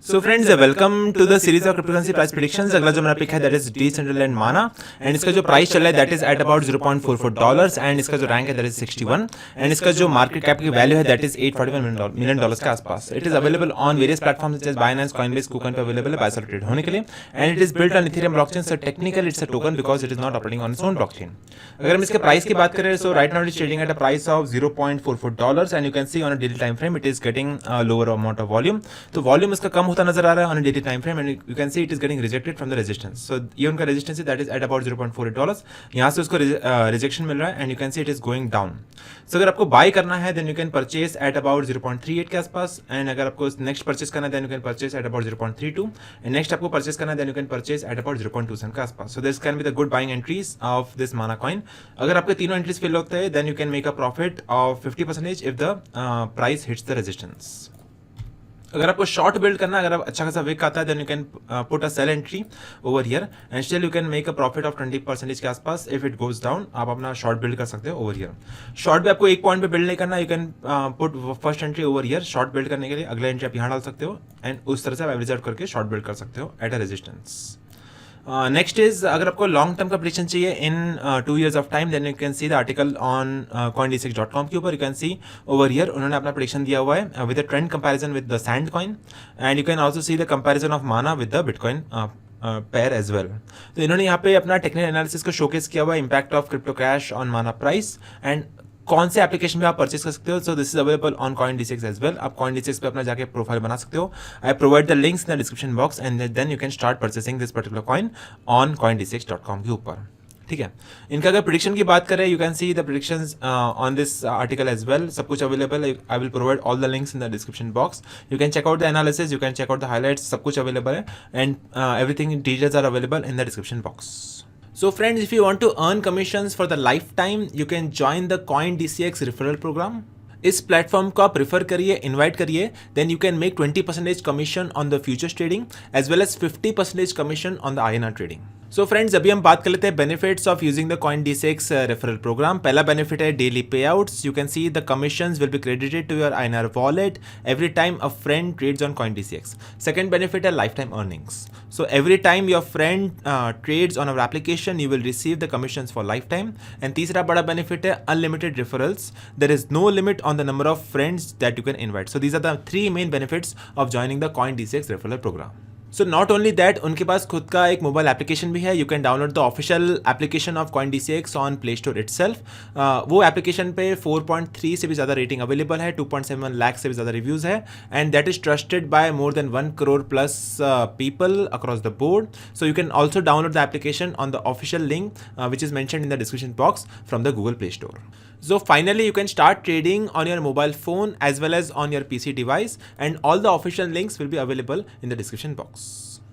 So friends, welcome to the series of cryptocurrency price predictions. अगला जो मेरा pick है that is Decentraland Mana and इसका जो प्राइस चल रहा है that is at about $0.44 and इसका जो रैंक है that is 61 and इसका जो मार्केट कैप की वैल्यू है that is $841 million के आसपास. It is available on various platforms such as Binance, Coinbase, KuCoin पे available है buy sell trade होने के लिए and it is built on Ethereum blockchain. So technically it's a token because it is not operating on its own blockchain. अगर हम इसके price की बात करें so right now it is trading at a price of $0.44 and you can see on a daily time frame it is getting a lower amount of volume. तो volume इसका कम होता नजर आ रहा है on a daily time frame and you can see it is getting rejected from the resistance. So ये उनका resistance है that is at about $0.48. यहाँ से उसको rejection मिल रहा है and you can see it is going down. So अगर आपको buy करना है then you can purchase at about 0.38 के आसपास and अगर आपको next purchase करना है then you can purchase at about 0.32 and next आपको purchase करना है then you can purchase at about 0.27 के आसपास. So this can be the good buying entries of this Mana coin. अगर आपके तीनों entries fill होते हैं then you can make a profit of 50% if the price hits the resistance. अगर आपको short build करना है, अगर आप अच्छा खासा विक आता है then you can put a sell entry over here and still you can make a profit of 20% के आसपास. इफ इट गोज डाउन आप अपना शॉर्ट बिल्ड कर सकते हो ओवर हियर. शॉर्ट भी आपको एक पॉइंट पे बिल्ड नहीं करना, you can put first entry over here short build करने के लिए. अगला एंट्री आप यहाँ डाल सकते हो एंड उस तरह से आप एवरेज आउट करके शॉर्ट बिल्ड कर सकते हो at a resistance. Next is अगर आपको लॉन्ग टर्म का प्रेडिक्शन चाहिए in 2 years of time then you can see the article on coindc.com के ऊपर. You can see over here उन्होंने अपना प्रेडिक्शन दिया हुआ है with the trend comparison with the sand coin and you can also see the comparison of Mana with the bitcoin pair as well. तो इन्होंने यहाँ पे अपना टेक्निकल एनालिसिस को शोकेस किया हुआ है impact of crypto cash on Mana price and कौन से एप्लीकेशन पे आप परचेस कर सकते हो. So this is available on CoinDCX as well. आप CoinDCX पे अपना जाके प्रोफाइल बना सकते हो. I provide the links in the description box and then you can start purchasing this particular coin on CoinDCX.com के ऊपर. ठीक है. इनका अगर प्रिडिक्शन की बात करें you can see the predictions on this article as well. सब कुछ अवेलेबल है. I will provide all the links in the description box. You can check out the analysis, you can check out the highlights. सब कुछ available है and everything details are available in the description box. So friends, if you want to earn commissions for the lifetime, you can join the CoinDCX referral program. इस platform को आप prefer करिए, invite करिए, then you can make 20% commission on the futures trading as well as 50% commission on the INR trading. So friends, अभी हम बात कर लेते हैं benefits of using the CoinDCX referral program. पहला बेनिफिट है daily payouts. You can see the commissions will be credited to your INR wallet every time a friend trades on CoinDCX. Second benefit है life time earnings. So every time your friend trades on our application, you will receive the commissions for lifetime. And तीसरा बड़ा benefit है unlimited referrals. There is no limit on the number of friends that you can invite. So these are the 3 main benefits of joining the CoinDCX referral program. So not only that, उनके पास खुद का एक mobile application भी है. You can download the official application of CoinDCX on play store itself. वो application पे 4.3 से भी ज़्यादा रेटिंग अवेलेबल है, 2.7 लाख से भी ज़्यादा रिव्यूज़ है and that is trusted bye more than 1 crore plus people across the board. So you can also download the application on the official link which is mentioned in the description box from the Google Play Store. So finally you can start trading on your mobile phone as well as on your PC device and all the official links will be available in the description box.